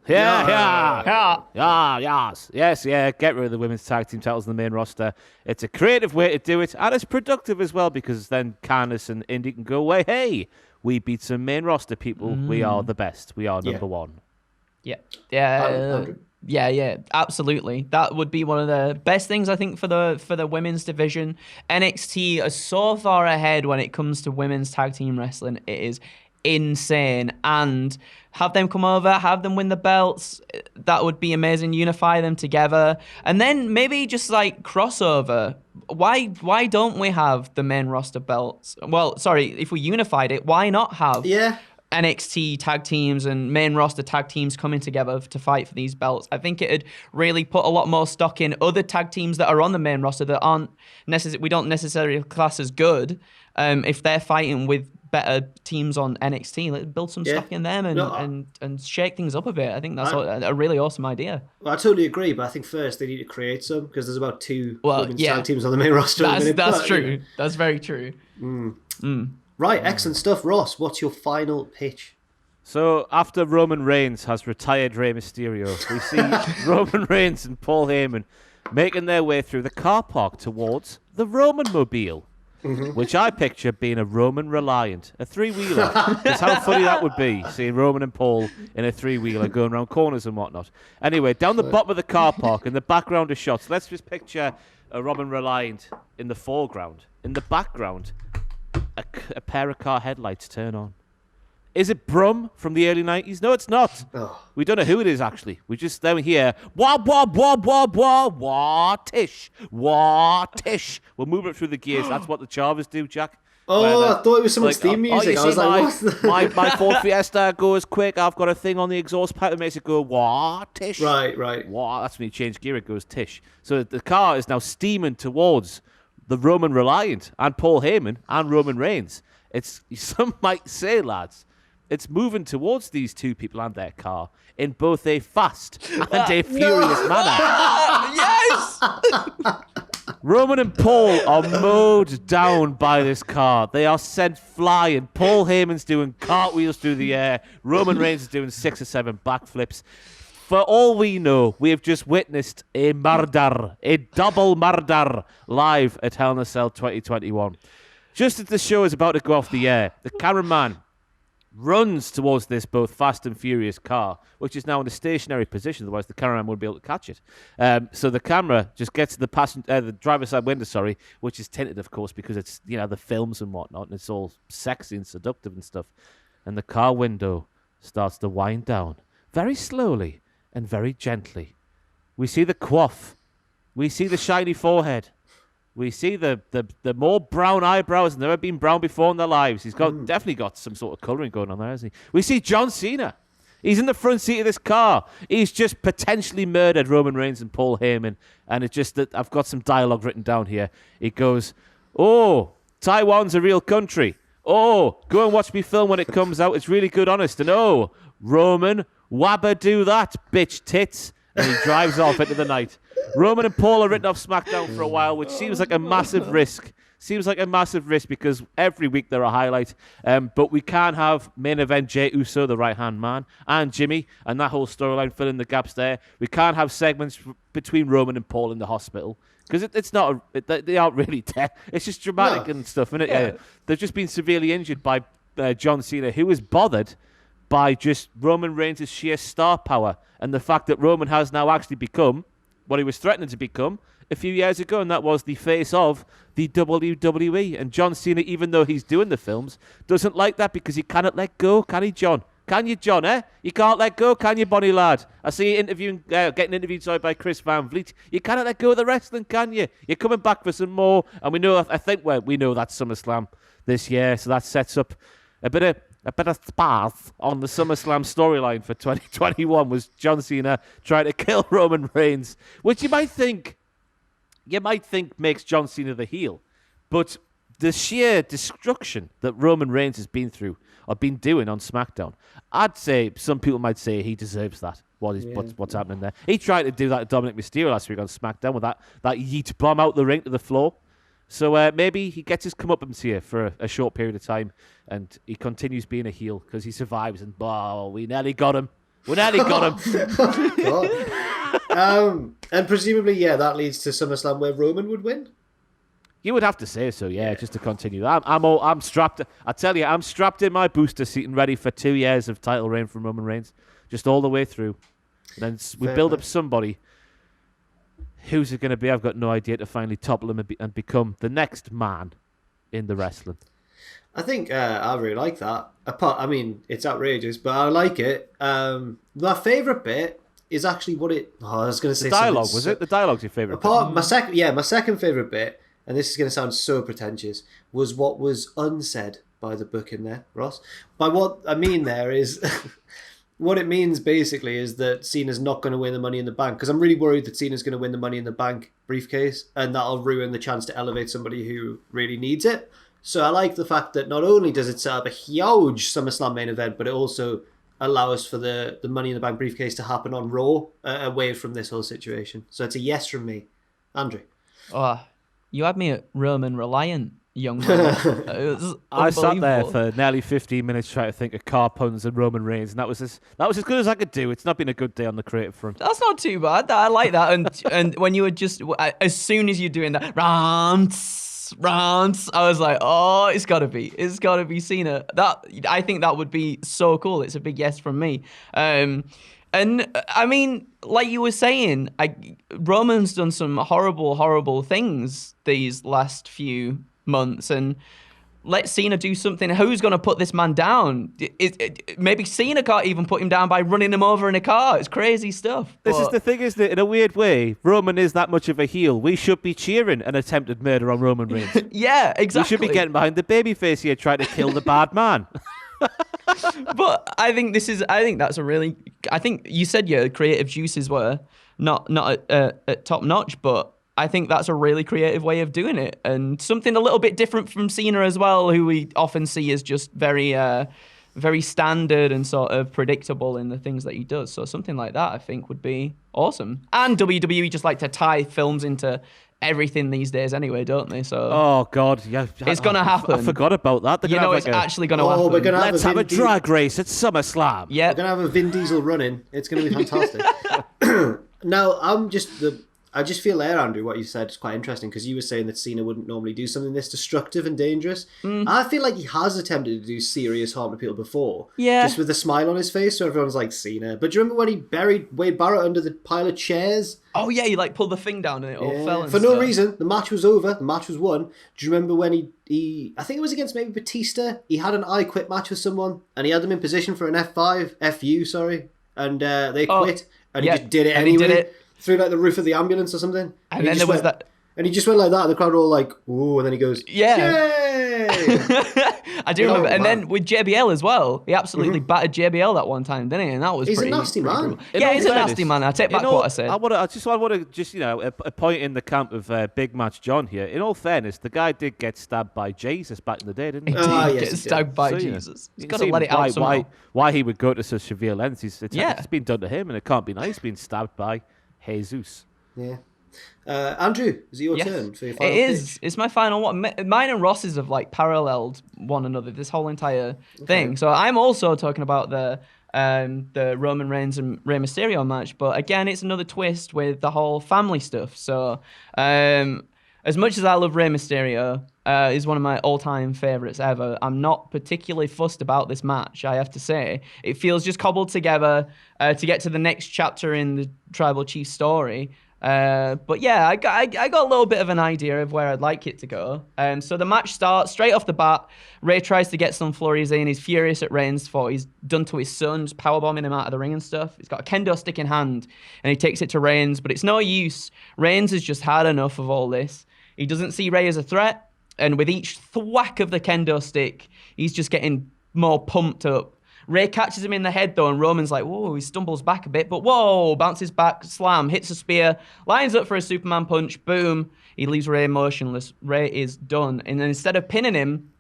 Yes. Get rid of the women's tag team titles in the main roster. It's a creative way to do it, and it's productive as well because then Candice and Indy can go away. Hey, we beat some main roster people. We are the best. We are number one. Yeah, absolutely. That would be one of the best things I think for the women's division. NXT are so far ahead when it comes to women's tag team wrestling. It is insane. And have them come over, have them win the belts. That would be amazing. Unify them together. And then maybe just crossover. Why don't we have the main roster belts? Well, sorry, if we unified it, why not have NXT tag teams and main roster tag teams coming together to fight for these belts? I think it'd really put a lot more stock in other tag teams that are on the main roster that we don't necessarily class as good. If they're fighting with better teams on NXT. Like, build some stock in them and shake things up a bit. I think that's a really awesome idea. Well, I totally agree, but I think first they need to create some, because there's about 2 women's tag teams on the main roster. That's true. That's very true. Right, excellent stuff. Ross, what's your final pitch? So, after Roman Reigns has retired Rey Mysterio, we see Roman Reigns and Paul Heyman making their way through the car park towards the Roman Mobile, which I picture being a Roman Reliant, a 3-wheeler. That's how funny that would be, seeing Roman and Paul in a 3-wheeler going around corners and whatnot. Anyway, down the bottom of the car park, in the background of shots, let's just picture a Roman Reliant in the foreground. In the background, a pair of car headlights turn on. Is it Brum from the early 90s? No, it's not. Oh. We don't know who it is, actually. We just then hear, wah, wah, wah, wah, wah, wah, tish, wah, tish. We're moving it through the gears. That's what the Chavas do, Jack. I thought it was someone's theme music. I was like, what's that? My Ford Fiesta goes quick. I've got a thing on the exhaust pipe that makes it go, wah, tish. Right. Wah, that's when you change gear, it goes tish. So the car is now steaming towards the Roman Reliant and Paul Heyman and Roman Reigns. Some might say, lads, it's moving towards these 2 people and their car in both a fast and a furious manner. Yes! Roman and Paul are mowed down by this car. They are sent flying. Paul Heyman's doing cartwheels through the air. Roman Reigns is doing 6 or 7 backflips. For all we know, we have just witnessed a murder, a double murder, live at Hell in a Cell 2021. Just as the show is about to go off the air, the cameraman runs towards this both fast and furious car, which is now in a stationary position, otherwise the cameraman wouldn't be able to catch it. So the camera just gets to the driver's side window, which is tinted, of course, because it's, the films and whatnot, and it's all sexy and seductive and stuff. And the car window starts to wind down very slowly and very gently. We see the coif. We see the shiny forehead. We see the more brown eyebrows than ever been brown before in their lives. He's definitely got some sort of colouring going on there, hasn't he? We see John Cena. He's in the front seat of this car. He's just potentially murdered Roman Reigns and Paul Heyman. And it's just that I've got some dialogue written down here. It goes, "Oh, Taiwan's a real country. Oh, go and watch me film when it comes out. It's really good, honest. And oh, Roman, wabba do that, bitch tits." And he drives off into the night. Roman and Paul are written off SmackDown for a while, which seems like a massive risk. Seems like a massive risk because every week they're a highlight. But we can't have main event Jey Uso, the right-hand man, and Jimmy, and that whole storyline filling the gaps there. We can't have segments between Roman and Paul in the hospital because it's not. They aren't really dead. It's just dramatic and stuff, isn't it? Yeah. They've just been severely injured by John Cena, who is bothered by just Roman Reigns' sheer star power and the fact that Roman has now actually become what he was threatening to become a few years ago, and that was the face of the WWE. And John Cena, even though he's doing the films, doesn't like that because he cannot let go, can he, John? Can you, John, eh? You can't let go, can you, Bonnie lad? I see you getting interviewed by Chris Van Vliet. You cannot let go of the wrestling, can you? You're coming back for some more, and we know that's SummerSlam this year, so that sets up a bit of sparse on the SummerSlam storyline for 2021 was John Cena trying to kill Roman Reigns, which you might think makes John Cena the heel. But the sheer destruction that Roman Reigns has been through or been doing on SmackDown, I'd say some people might say he deserves that. What's happening there? He tried to do that to Dominic Mysterio last week on SmackDown with that yeet bomb out the ring to the floor. So maybe he gets his comeuppance here for a short period of time and he continues being a heel because he survives and, we nearly got him. We nearly got him. And presumably, that leads to SummerSlam where Roman would win? You would have to say so, just to continue. I'm strapped. I tell you, I'm strapped in my booster seat and ready for 2 years of title reign from Roman Reigns, just all the way through. And then we build up somebody. Who's it going to be? I've got no idea, to finally topple him and become the next man in the wrestling. I think I really like that. It's outrageous, but I like it. My favourite bit is actually I was going to say the dialogue. Was it the dialogue's your favourite bit? My second favourite bit, and this is going to sound so pretentious, was what was unsaid by the book in there, Ross. By what I mean there is. What it means basically is that Cena's not going to win the Money in the Bank, because I'm really worried that Cena's going to win the Money in the Bank briefcase and that'll ruin the chance to elevate somebody who really needs it. So I like the fact that not only does it set up a huge SummerSlam main event, but it also allows for the Money in the Bank briefcase to happen on Raw, away from this whole situation. So it's a yes from me. Andrew? Oh, you had me at Roman reliant, young man. I sat there for nearly 15 minutes trying to think of car puns and Roman Reigns, and that was as good as I could do. It's not been a good day on the creative front. That's not too bad. I like that. And when you were just, as soon as you're doing that, rants, I was like, oh, it's gotta be Cena. I think that would be so cool. It's a big yes from me. And I mean, like you were saying, Roman's done some horrible things these last few months, and let Cena do something. Who's going to put this man down? Maybe Cena can't even put him down by running him over in a car. It's crazy stuff. This is the thing, isn't it? In a weird way, Roman is that much of a heel. We should be cheering an attempted murder on Roman Reigns. Yeah, exactly. We should be getting behind the babyface here trying to kill the bad man. But I think I think you said your creative juices were not at top notch, but I think that's a really creative way of doing it, and something a little bit different from Cena as well, who we often see as just very standard and sort of predictable in the things that he does. So something like that, I think, would be awesome. And WWE just like to tie films into everything these days anyway, don't they? So oh god, yeah, it's gonna happen. I forgot about that. It's actually gonna happen. We're gonna Let's have a drag race at SummerSlam. Yeah, we're gonna have a Vin Diesel running. It's gonna be fantastic. Now, I just feel there, Andrew, what you said is quite interesting, because you were saying that Cena wouldn't normally do something this destructive and dangerous. I feel like he has attempted to do serious harm to people before. Yeah. Just with a smile on his face, so everyone's like, Cena. But do you remember when he buried Wade Barrett under the pile of chairs? Oh, yeah, he pulled the thing down and it all fell. For no reason. The match was over. The match was won. Do you remember when he I think it was against maybe Batista, he had an I Quit match with someone, and he had them in position for an FU, and they quit, and he just did it anyway. He did it. Through the roof of the ambulance or something. And then there was that. And he just went like that, and the crowd were all like, ooh, and then he goes, yay! I do remember. And then with JBL as well, he absolutely battered JBL that one time, didn't he? And that was he's a nasty man. Cool. Yeah, he's a nasty man. I take back what I said. I want to just a point in the camp of Big Match John here. In all fairness, the guy did get stabbed by Jesus back in the day, didn't he? He did get stabbed by Jesus. He's got to let it out somehow. Why he would go to such severe lengths. It's been done to him, and it can't be nice being stabbed by Jesus. Yeah. Andrew, is it your turn for your final pitch? It's my final one. Mine and Ross's have paralleled one another this whole entire thing. So I'm also talking about the Roman Reigns and Rey Mysterio match, but again, it's another twist with the whole family stuff. So as much as I love Rey Mysterio, is one of my all-time favorites ever, I'm not particularly fussed about this match, I have to say. It feels just cobbled together to get to the next chapter in the Tribal Chief story. But yeah, I got a little bit of an idea of where I'd like it to go. So the match starts straight off the bat. Rey tries to get some flurries in. He's furious at Reigns for what he's done to his son, just powerbombing him out of the ring and stuff. He's got a kendo stick in hand, and he takes it to Reigns, but it's no use. Reigns has just had enough of all this. He doesn't see Rey as a threat, and with each thwack of the kendo stick, he's just getting more pumped up. Rey catches him in the head, though, and Roman's like, whoa, he stumbles back a bit, but whoa, bounces back, slam, hits a spear, lines up for a Superman punch, boom, he leaves Rey motionless. Rey is done. And then instead of pinning him,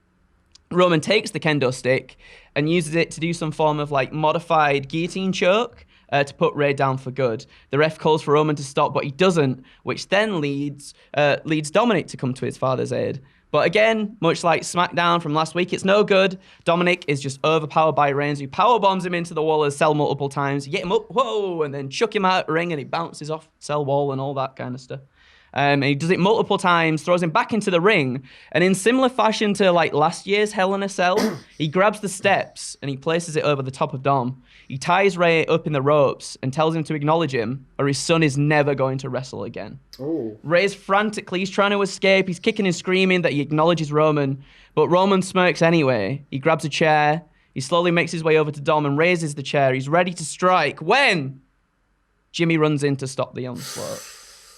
Roman takes the kendo stick and uses it to do some form of modified guillotine choke to put Rey down for good. The ref calls for Roman to stop, but he doesn't, which then leads Dominic to come to his father's aid. But again, much like SmackDown from last week, it's no good. Dominic is just overpowered by Reigns, who powerbombs him into the wall of the cell multiple times. You get him up, whoa, and then chuck him out the ring, and he bounces off cell wall and all that kind of stuff. And he does it multiple times, throws him back into the ring, and in similar fashion to last year's Hell in a Cell, he grabs the steps and he places it over the top of Dom. He ties Rey up in the ropes and tells him to acknowledge him, or his son is never going to wrestle again. Oh. Rey's frantically, he's trying to escape, he's kicking and screaming that he acknowledges Roman, but Roman smirks anyway. He grabs a chair, he slowly makes his way over to Dom and raises the chair. He's ready to strike when Jimmy runs in to stop the onslaught.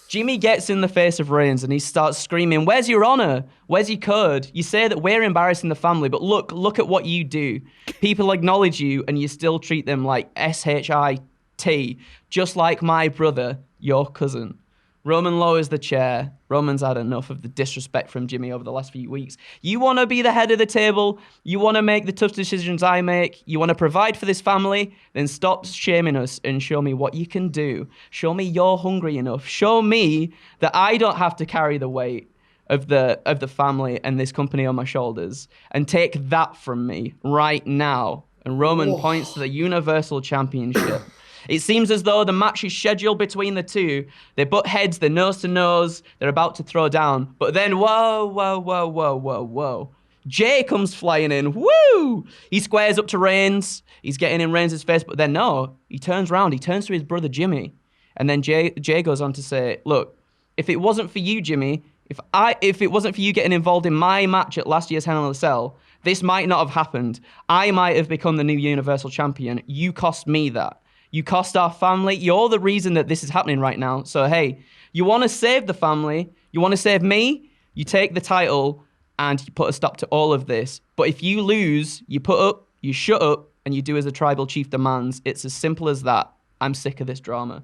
Jimmy gets in the face of Reigns and he starts screaming, "Where's your honor? Where's your code? You say that we're embarrassing the family, but look at what you do. People acknowledge you and you still treat them like SHIT, just like my brother, your cousin." Roman lowers the chair. Roman's had enough of the disrespect from Jimmy over the last few weeks. You want to be the head of the table? You want to make the tough decisions I make? You want to provide for this family? Then stop shaming us and show me what you can do. Show me you're hungry enough. Show me that I don't have to carry the weight of the family and this company on my shoulders, and take that from me right now. And Roman points to the Universal Championship. It seems as though the match is scheduled between the two. They butt heads, they're nose to nose, they're about to throw down. But then, whoa. Jay comes flying in. Woo! He squares up to Reigns. He's getting in Reigns' face, but then no, he turns around. He turns to his brother Jimmy. And then Jay goes on to say, look, if it wasn't for you, Jimmy, if it wasn't for you getting involved in my match at last year's Hell in a Cell, this might not have happened. I might have become the new Universal Champion. You cost me that. You cost our family. You're the reason that this is happening right now. So, hey, you want to save the family? You want to save me? You take the title and you put a stop to all of this. But if you lose, you put up, you shut up, and you do as the tribal chief demands. It's as simple as that. I'm sick of this drama.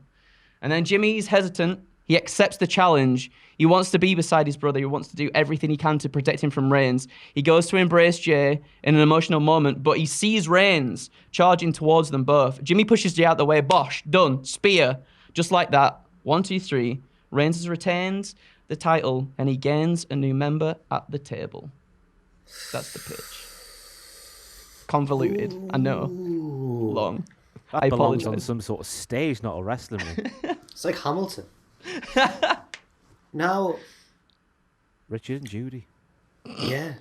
And then Jimmy's hesitant. He accepts the challenge. He wants to be beside his brother. He wants to do everything he can to protect him from Reigns. He goes to embrace Jay in an emotional moment, but he sees Reigns charging towards them both. Jimmy pushes Jay out the way. Bosh, done, spear. Just like that. 1, 2, 3. Reigns has retained the title, and he gains a new member at the table. That's the pitch. Convoluted, I know. Long. That I belongs apologize. on some sort of stage, not a wrestling ring. It's like Hamilton. Now, Richard and Judy. yeah,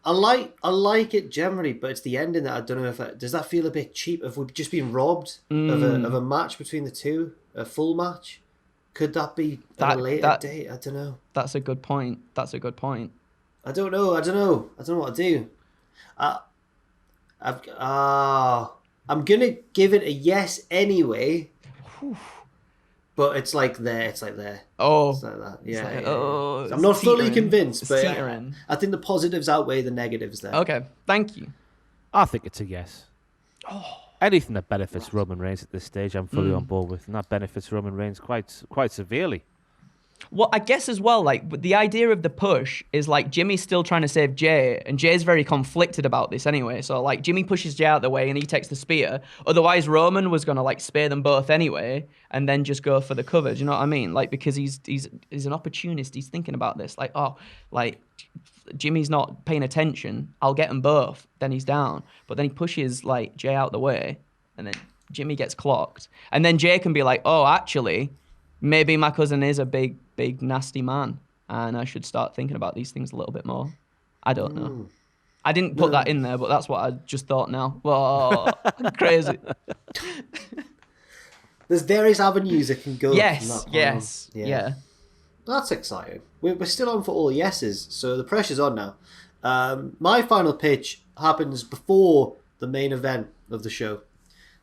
I like it generally, but it's the ending that I don't know if does that feel a bit cheap? Have we just been robbed of a match between the two, a full match? Could that be at a later date? I don't know. That's a good point. I don't know what to do. I'm gonna give it a yes anyway. But it's like there. Oh. It's like that. Yeah. Like, oh, I'm not fully teetering. convinced, but Teetering. I think the positives outweigh the negatives there. Okay, thank you. I think it's a yes. Anything that benefits Roman Reigns at this stage, I'm fully on board with, and that benefits Roman Reigns quite severely. Well, I guess as well, like, the idea of the push is, like, Jimmy's still trying to save Jay, and Jay's very conflicted about this anyway. So, like, Jimmy pushes Jay out the way, and he takes the spear. Otherwise, Roman was going to, like, spear them both anyway, and then just go for the cover. Do you know what I mean? Like, because he's an opportunist. He's thinking about this. Like, oh, like, Jimmy's not paying attention. I'll get them both. Then he's down. But then he pushes, like, Jay out the way, and then Jimmy gets clocked. And then Jay can be like, oh, actually, maybe my cousin is a big, nasty man, and I should start thinking about these things a little bit more. I don't know. I didn't put that in there, but that's what I just thought now. Whoa, crazy. There's various avenues it can go. Yes. Yeah. That's exciting. We're still on for all yeses, so the pressure's on now. My final pitch happens before the main event of the show.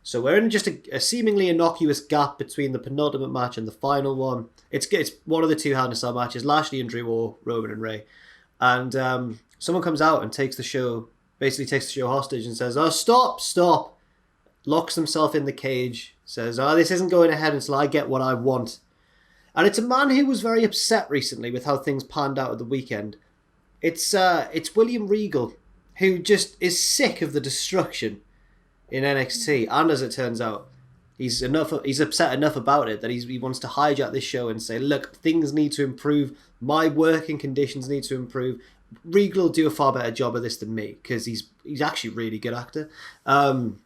So we're in just a seemingly innocuous gap between the penultimate match and the final one. It's one of the two Hell in a Cell matches, Lashley and Drew or Roman and Rhea. And someone comes out and takes the show hostage and says, oh, stop. Locks himself in the cage, says, oh, this isn't going ahead until I get what I want. And it's a man who was very upset recently with how things panned out at the weekend. It's William Regal, who just is sick of the destruction in NXT, and as it turns out, he's upset enough about it that he wants to hijack this show and say, look, things need to improve, my working conditions need to improve. Regal will do a far better job of this than me, because he's actually a really good actor. And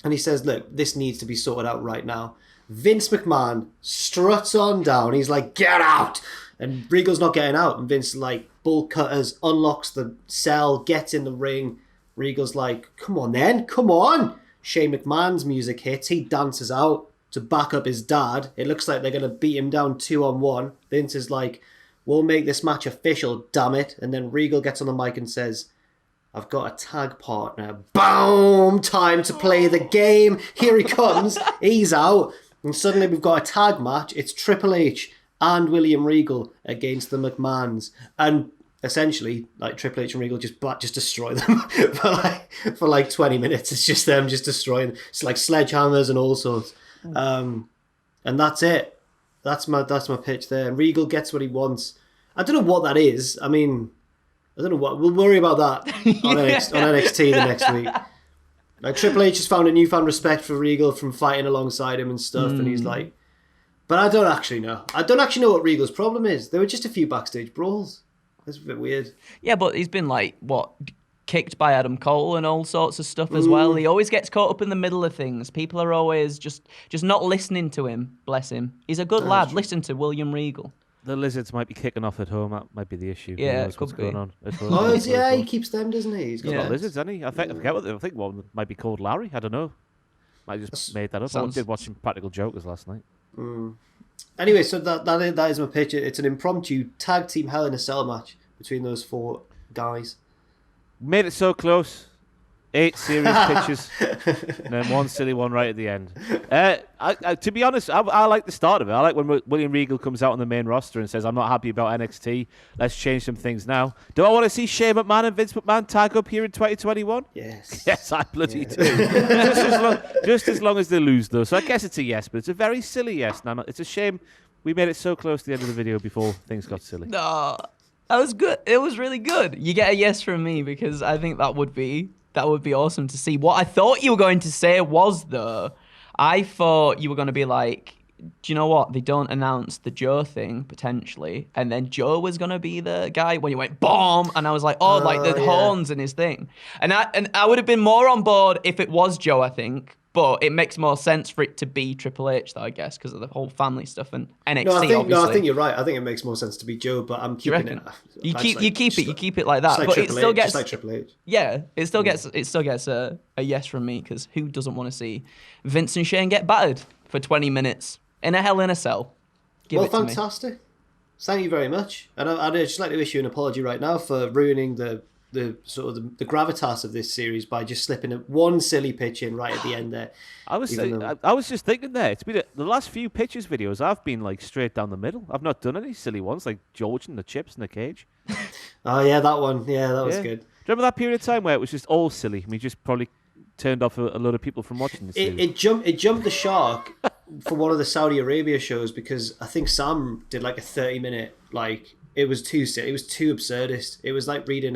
he says, look, this needs to be sorted out right now. Vince McMahon struts on down, he's like, get out! And Regal's not getting out, and Vince, like, bull cutters, unlocks the cell, gets in the ring. Regal's like, come on then, come on! Shane McMahon's music hits, he dances out to back up his dad. It looks like they're going to beat him down 2-on-1. Vince is like, we'll make this match official, damn it. And then Regal gets on the mic and says, I've got a tag partner. Boom! Time to play the game. Here he comes. He's out. And suddenly we've got a tag match. It's Triple H and William Regal against the McMahons. And essentially, like, Triple H and Regal just destroy them for like 20 minutes. It's just them just destroying. It's like sledgehammers and all sorts. And that's it. That's my pitch there. And Regal gets what he wants. I don't know what that is. I mean, I don't know what. We'll worry about that on NXT the next week. Like Triple H has found a newfound respect for Regal from fighting alongside him and stuff, and he's like, but I don't actually know. I don't actually know what Regal's problem is. There were just a few backstage brawls. That's a bit weird. Yeah, but he's been like, kicked by Adam Cole and all sorts of stuff as well. He always gets caught up in the middle of things. People are always just not listening to him. Bless him. He's a good lad. Listen to William Regal. The lizards might be kicking off at home. That might be the issue. Yeah, what's going on. He keeps them, doesn't he? He's got lizards, hasn't he? I forget what I think one might be called Larry. I don't know. Might have just made that up. I did watch some Practical Jokers last night. Anyway, so that is my pitch. It's an impromptu tag team Hell in a Cell match between those 4 guys. Made it so close. 8 serious pitches, and then 1 silly one right at the end. To be honest, I like the start of it. I like when William Regal comes out on the main roster and says, "I'm not happy about NXT. Let's change some things now." Do I want to see Shane McMahon and Vince McMahon tag up here in 2021? Yes. Yes, I bloody do. just as long as they lose, though. So I guess it's a yes, but it's a very silly yes. Now, it's a shame we made it so close to the end of the video before things got silly. No, that was good. It was really good. You get a yes from me because I think that would be awesome to see. What I thought you were going to say was, though, I thought you were going to be like, do you know what? They don't announce the Joe thing, potentially. And then Joe was going to be the guy when you went, bomb. And I was like, like the horns in his thing. And I would have been more on board if it was Joe, I think. But it makes more sense for it to be Triple H, though, I guess, because of the whole family stuff and NXT, obviously. I think you're right. I think it makes more sense to be Joe, but I'm keeping it. You keep it like that, like but Triple it still H, gets just like Triple H. Yeah, it still gets a yes from me because who doesn't want to see Vince and Shane get battered for 20 minutes in a Hell in a Cell? Give it to fantastic. Thank you very much, and I'd just like to issue an apology right now for ruining the sort of the gravitas of this series by just slipping one silly pitch in right at the end there. I was just thinking there. It's been the last few pitches videos. I've been like straight down the middle. I've not done any silly ones like George and the chips in the cage. Oh yeah, that one. Yeah, that was good. Do you remember that period of time where it was just all silly? We just probably turned off a load of people from watching the series. It jumped the shark for one of the Saudi Arabia shows because I think Sam did like a 30-minute it was too silly. It was too absurdist. It was like reading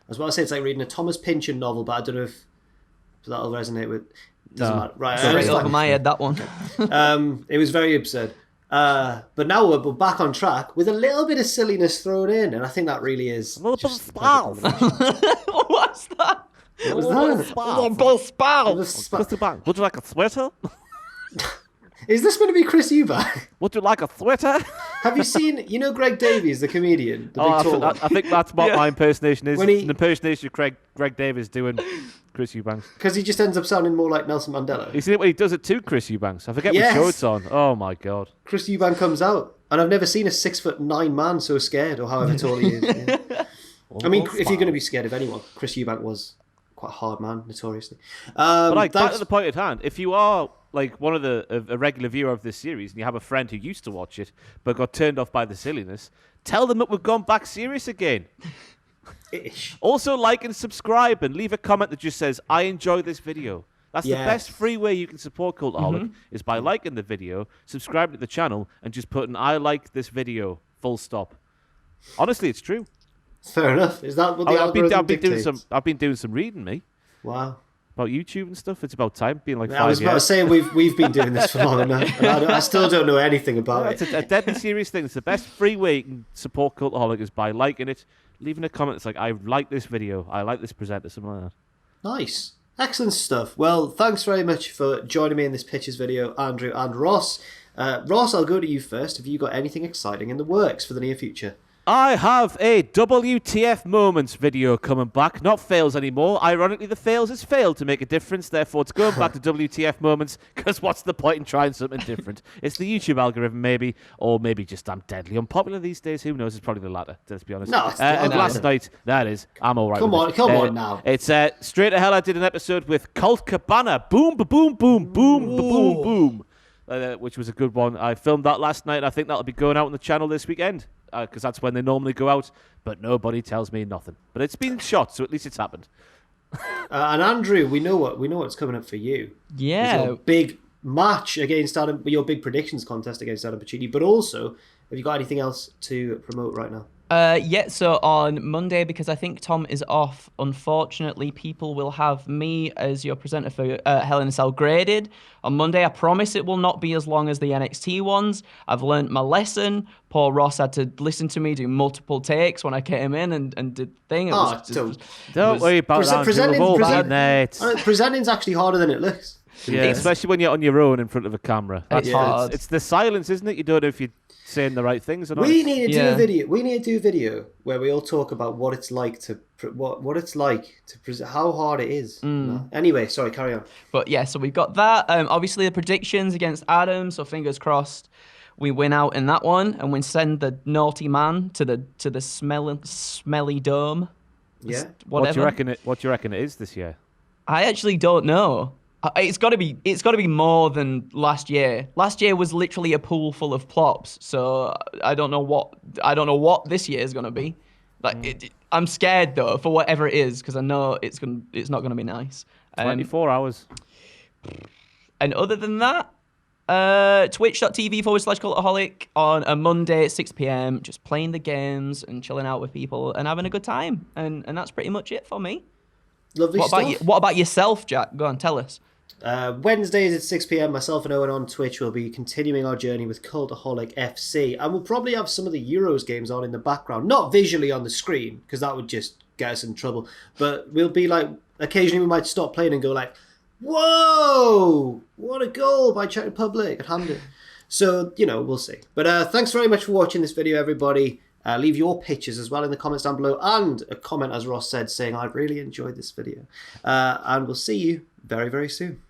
it's like reading a Thomas Pynchon novel, but I don't know if that'll resonate with. Doesn't matter. Right, straight over my head, that one. It was very absurd. But now we're back on track with a little bit of silliness thrown in, and I think that really is. A little bit of spell. What's that? What was that? A little bit of spell. Would you like a sweater? Is this going to be Chris Eubank? Would you like a sweater? Have you seen, Greg Davies, the comedian? I think that's what my impersonation is. An impersonation of Greg Davies doing Chris Eubanks. Because he just ends up sounding more like Nelson Mandela. You see it when he does it to Chris Eubanks? I forget what show it's on. Oh my God. Chris Eubank comes out, and I've never seen a 6'9" man so scared, or however tall he is. Yeah. I mean, if you're going to be scared of anyone, Chris Eubank was quite a hard man, notoriously. But back to the point at hand, if you are like one of a regular viewer of this series and you have a friend who used to watch it but got turned off by the silliness, tell them that we've gone back serious again. Also like and subscribe and leave a comment that just says, I enjoy this video. That's the best free way you can support Cultaholic is by liking the video, subscribing to the channel, and just putting I like this video, full stop. Honestly, it's true. Fair enough. Is that what the algorithm dictates? I've been doing some reading, me. Wow. About YouTube and stuff. It's about time. Being like 5 years. I was about to say we've been doing this for long enough. And I still don't know anything about it. It's a deadly serious thing. It's the best free way you can support Cultaholic is by liking it, leaving a comment that's like, I like this video, I like this presenter, something like that. Nice. Excellent stuff. Well, thanks very much for joining me in this Pitches video, Andrew and Ross. Ross, I'll go to you first. Have you got anything exciting in the works for the near future? I have a WTF Moments video coming back. Not fails anymore. Ironically, the fails is failed to make a difference. Therefore, it's going back to WTF Moments because what's the point in trying something different? It's the YouTube algorithm, maybe, or maybe just I'm deadly unpopular these days. Who knows? It's probably the latter, let's be honest. No, it's and last night, that is, I'm all right Come with on, it. come on now. It's straight to hell. I did an episode with Colt Cabana. Boom, ba-boom, boom, boom, ba-boom, boom. Which was a good one. I filmed that last night. I think that'll be going out on the channel this weekend because that's when they normally go out. But nobody tells me nothing. But it's been shot, so at least it's happened. And Andrew, we know what's coming up for you. Yeah, There's a big match against Adam, your big predictions contest against Adam Pacini, but also, have you got anything else to promote right now? Yeah, so on Monday, because I think Tom is off, unfortunately, people will have me as your presenter for Hell in a Cell graded. On Monday, I promise it will not be as long as the NXT ones. I've learned my lesson. Paul Ross had to listen to me do multiple takes when I came in and did the thing. Don't worry about that. Presenting's actually harder than it looks. Yeah, especially when you're on your own in front of a camera. It's hard. It's the silence, isn't it? You don't know if you're saying the right things or not. We need to do a video. We need to do a video where we all talk about what it's like to present, how hard it is. No. Anyway, sorry, carry on. But yeah, so we've got that. Obviously the predictions against Adam. So fingers crossed, we win out in that one, and we send the naughty man to the smelly dome. Yeah. Whatever. What do you reckon it is this year? I actually don't know. It's got to be more than last year. Last year was literally a pool full of plops. So I don't know what this year is going to be. I'm scared though for whatever it is, because I know it's not going to be nice. 24 hours. And other than that, twitch.tv/Cultaholic on a Monday at 6 p.m. Just playing the games and chilling out with people and having a good time. And that's pretty much it for me. Lovely stuff. What about yourself, Jack? Go on, tell us. Wednesdays at 6 p.m, myself and Owen on Twitch will be continuing our journey with Cultaholic FC, and we'll probably have some of the Euros games on in the background, not visually on the screen, because that would just get us in trouble, but we'll be like, occasionally we might stop playing and go like, whoa, what a goal by Czech Republic at Hamden. So, we'll see. But thanks very much for watching this video, everybody. Leave your pictures as well in the comments down below, and a comment, as Ross said, saying, I really enjoyed this video. And we'll see you very, very soon.